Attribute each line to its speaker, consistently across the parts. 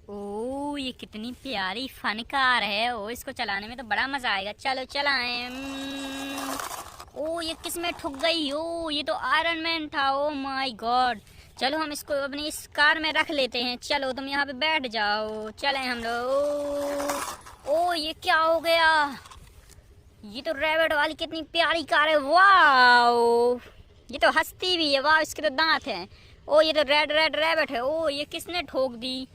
Speaker 1: ओ ये कितनी प्यारी फन कार है। ओ इसको चलाने में तो बड़ा मजा आएगा। चलो चलाएं। ओ ये किस में ठुक गई। ओ ये तो आयरन मैन था। Oh my God. चलो हम इसको अपनी इस कार में रख लेते हैं। चलो तुम यहाँ पे बैठ जाओ। चलें हम लोग। ओ ये क्या हो गया। ये तो रैबिट वाली कितनी प्यारी कार है। वाओ ये तो हंसती भी है। वाह इसके तो दांत हैं। ओ ये तो रेड रेड रैबिट है। ओ ये किसने ठोक दी।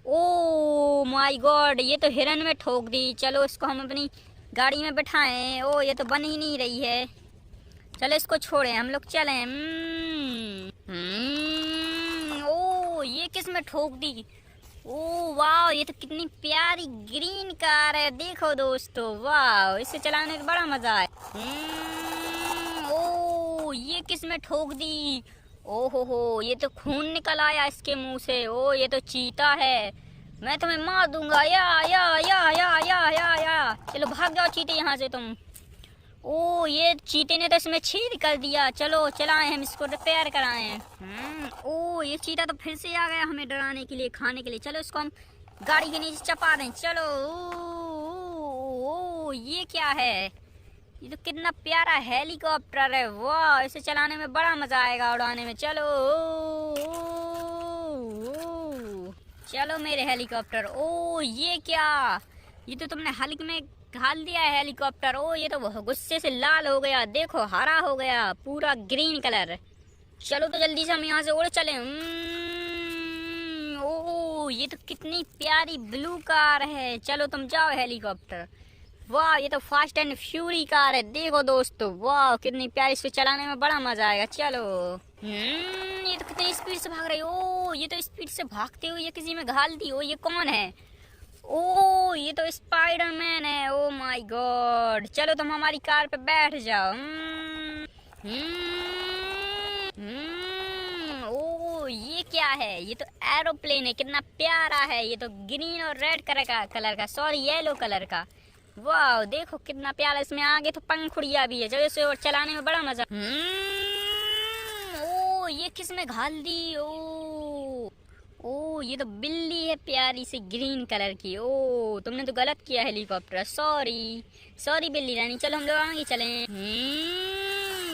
Speaker 1: ओ माय गॉड ये तो हिरन में ठोक दी। चलो इसको हम अपनी गाड़ी में बिठाएं। ओ ये तो बन ही नहीं रही है। चलो इसको छोड़ें हम लोग चलें। ओ ये किस में ठोक दी। ओ वाह ये तो कितनी प्यारी ग्रीन कार है। देखो दोस्तों वाह इसे चलाने में बड़ा मजा है। ओ ये किस में ठोक दी। ओ हो ये तो खून निकल आया इसके मुंह से। ओ ये तो चीता है। मैं तुम्हें मार दूंगा। या चलो भाग जाओ चीते यहाँ से तुम। ओ ये चीते ने तो इसमें छेद कर दिया। चलो चलाएं हम इसको रिपेयर कराएं। ओ ये चीता तो फिर से आ गया हमें डराने के लिए खाने के लिए। चलो इसको हम गाड़ी के नीचे चपा दें। चलो ओ ये क्या है। ये तो कितना प्यारा हेलीकॉप्टर है। वाह इसे चलाने में बड़ा मजा आएगा उड़ाने में। चलो चलो मेरे हेलीकॉप्टर। ओ ये क्या। ये तो तुमने हल्क में घाल दिया है हेलीकॉप्टर। ओ ये तो गुस्से से लाल हो गया। देखो हरा हो गया पूरा ग्रीन कलर। चलो तो जल्दी से हम यहाँ से उड़ चले। ओ ये तो कितनी प्यारी ब्लू कार है। चलो तुम जाओ हेलीकॉप्टर। वाह ये तो फास्ट एंड फ्यूरी कार है। देखो दोस्तों वाह कितनी प्यारी। इसको चलाने में बड़ा मजा आएगा। चलो ये तो कितनी स्पीड से भाग रही। ओ ये तो स्पीड से भागते हुए ये किसी में घाल दी। ओ ये कौन है। ओ ये तो स्पाइडरमैन है। Oh my God. चलो तुम हमारी कार पे बैठ जाओ। ओ ये क्या है। ये तो एरोप्लेन है। कितना प्यारा है। ये तो ग्रीन और रेड कलर का सॉरी येलो कलर का। वाह देखो कितना प्यारा। इसमें आगे तो पंखुड़िया भी है। चलो इसे और चलाने में बड़ा मजा। ओ ये किसने घाल दी। ओ ये तो बिल्ली है प्यारी सी ग्रीन कलर की। ओ तुमने तो गलत किया हेलीकॉप्टर। सॉरी सॉरी बिल्ली रानी। चलो हम लोग आगे चलें।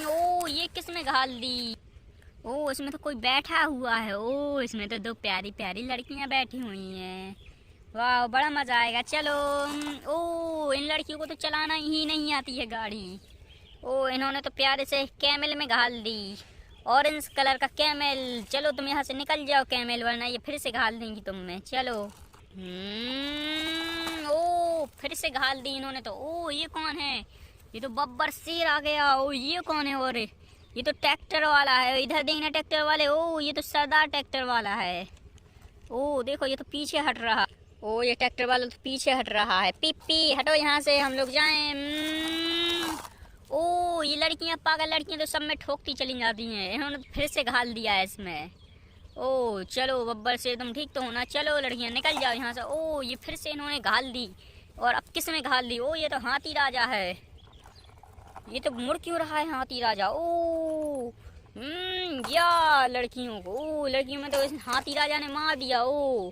Speaker 1: ओ ये किसने घाल दी। ओ इसमें तो कोई बैठा हुआ है। ओ इसमें तो दो प्यारी प्यारी लड़कियां बैठी हुई हैं। वाह बड़ा मजा आएगा। चलो ओ इन लड़कियों को तो चलाना ही नहीं आती है गाड़ी। ओ इन्होंने तो प्यारे से कैमल में घाल दी। ऑरेंज कलर का कैमल। चलो तुम यहाँ से निकल जाओ कैमल वरना ये फिर से घाल देंगी तुम में। चलो ओ फिर से घाल दी इन्होंने तो। ओ ये कौन है। ये तो बब्बर शेर आ गया। ओ ये कौन है। और ये तो ट्रैक्टर वाला है। इधर देखना ट्रैक्टर वाले। ओ ये तो सरदार ट्रैक्टर वाला है। ओ देखो ये तो पीछे हट रहा। ओ ये ट्रैक्टर वाला तो पीछे हट रहा है। पीपी हटो यहाँ से हम लोग जाएं। ओ ये लड़कियां पागल लड़कियां तो सब में ठोकती चली जाती हैं। इन्होंने तो फिर से घाल दिया है इसमें। ओ चलो बब्बर से तुम ठीक तो होना। चलो लड़कियां निकल जाओ यहाँ से। ओ ये फिर से इन्होंने घाल दी। और अब किस में घाल दी। ओ ये तो हाथी राजा है। ये तो मुड़ क्यों रहा है हाथी राजा। ओ या लड़कियों को। ओ लड़कियों में तो इस हाथी राजा ने मार दिया। ओ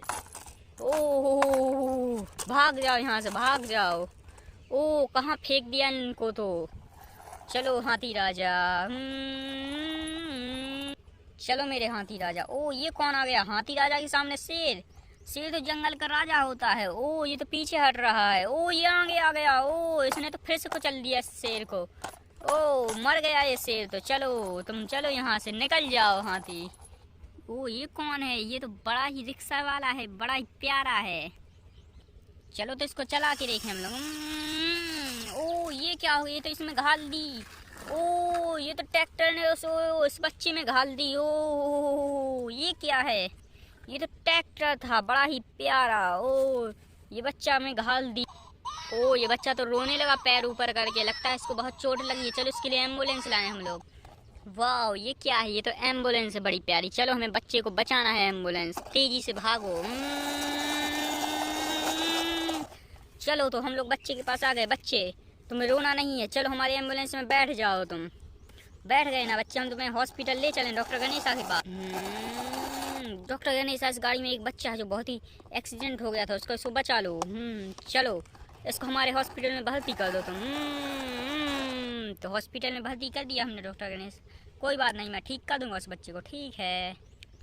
Speaker 1: ओ भाग जाओ यहाँ से भाग जाओ। ओ कहाँ फेंक दिया इनको तो। चलो हाथी राजा। चलो मेरे हाथी राजा। ओ ये कौन आ गया। हाथी राजा के सामने शेर। शेर तो जंगल का राजा होता है। ओ ये तो पीछे हट रहा है। ओ ये आगे आ गया। ओ इसने तो फिर से कुचल दिया शेर को। ओ मर गया ये शेर तो। चलो तुम चलो यहाँ से निकल जाओ हाथी। ओ ये कौन है। ये तो बड़ा ही रिक्शा वाला है। बड़ा ही प्यारा है। चलो तो इसको चला के देखें हम लोग। ओ ये क्या हो। ये तो इसमें घाल दी। ओ ये तो ट्रैक्टर ने उस बच्चे में घाल दी। ओ ये क्या है। ये तो ट्रैक्टर था बड़ा ही प्यारा। ओ ये बच्चा में घाल दी। ओ ये बच्चा तो रोने लगा पैर ऊपर करके। लगता है इसको बहुत चोट लगी है। चलो इसके लिए एम्बुलेंस लाए हम लोग। वाह ये क्या है। ये तो एम्बुलेंस है बड़ी प्यारी। चलो हमें बच्चे को बचाना है। एम्बुलेंस तेजी से भागो। चलो तो हम लोग बच्चे के पास आ गए। बच्चे तुम्हें रोना नहीं है। चलो हमारी एम्बुलेंस में बैठ जाओ तुम। बैठ गए ना बच्चे। हम तुम्हें हॉस्पिटल ले चलें डॉक्टर गणेशा के पास। डॉक्टर गणेश, इस गाड़ी में एक बच्चा है जो बहुत ही एक्सीडेंट हो गया था, उसको बचा लो। चलो इसको हमारे हॉस्पिटल में भर्ती कर दो तुम। तो हॉस्पिटल में भर्ती कर दिया हमने डॉक्टर गणेश। कोई बात नहीं, मैं ठीक कर दूंगा उस बच्चे को, ठीक है।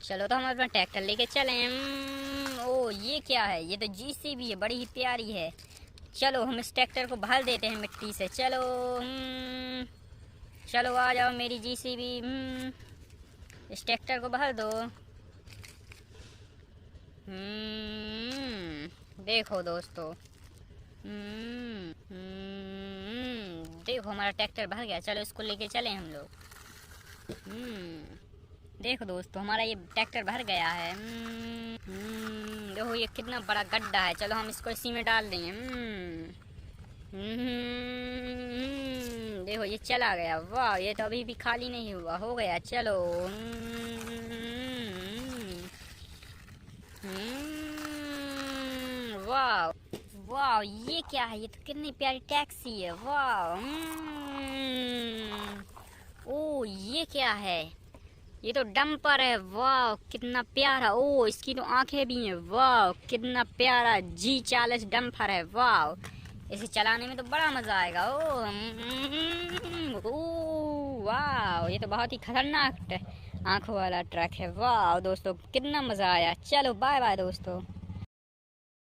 Speaker 1: चलो तो हम अपना ट्रैक्टर लेके चलें। ओ ये क्या है, ये तो JCB है, बड़ी ही प्यारी है। चलो हम इस ट्रैक्टर को भर देते हैं मिट्टी से। चलो चलो आ जाओ मेरी JCB, इस ट्रैक्टर को भर दो। देखो दोस्तों, देखो हमारा ट्रैक्टर भर गया। चलो इसको लेके चले हम लोग। देखो दोस्तों, हमारा ये ट्रैक्टर भर गया है। देखो ये कितना बड़ा गड्ढा है। चलो हम इसको इसी में डाल देंगे। देखो ये चला गया। वाह, ये तो अभी भी खाली नहीं हुआ, हो गया। चलो वाह वाह, ये क्या है, ये तो कितनी प्यारी टैक्सी है। वाह। ओ ये क्या है, ये तो डंपर है। वाह कितना प्यारा। ओ इसकी तो आंखें भी हैं। वाह कितना प्यारा G40 डंपर है। वाह, इसे चलाने में तो बड़ा मजा आएगा। ओ वाह, ये तो बहुत ही खतरनाक आंखों वाला ट्रक है। वाह दोस्तों, कितना मजा आया। चलो बाय बाय दोस्तों।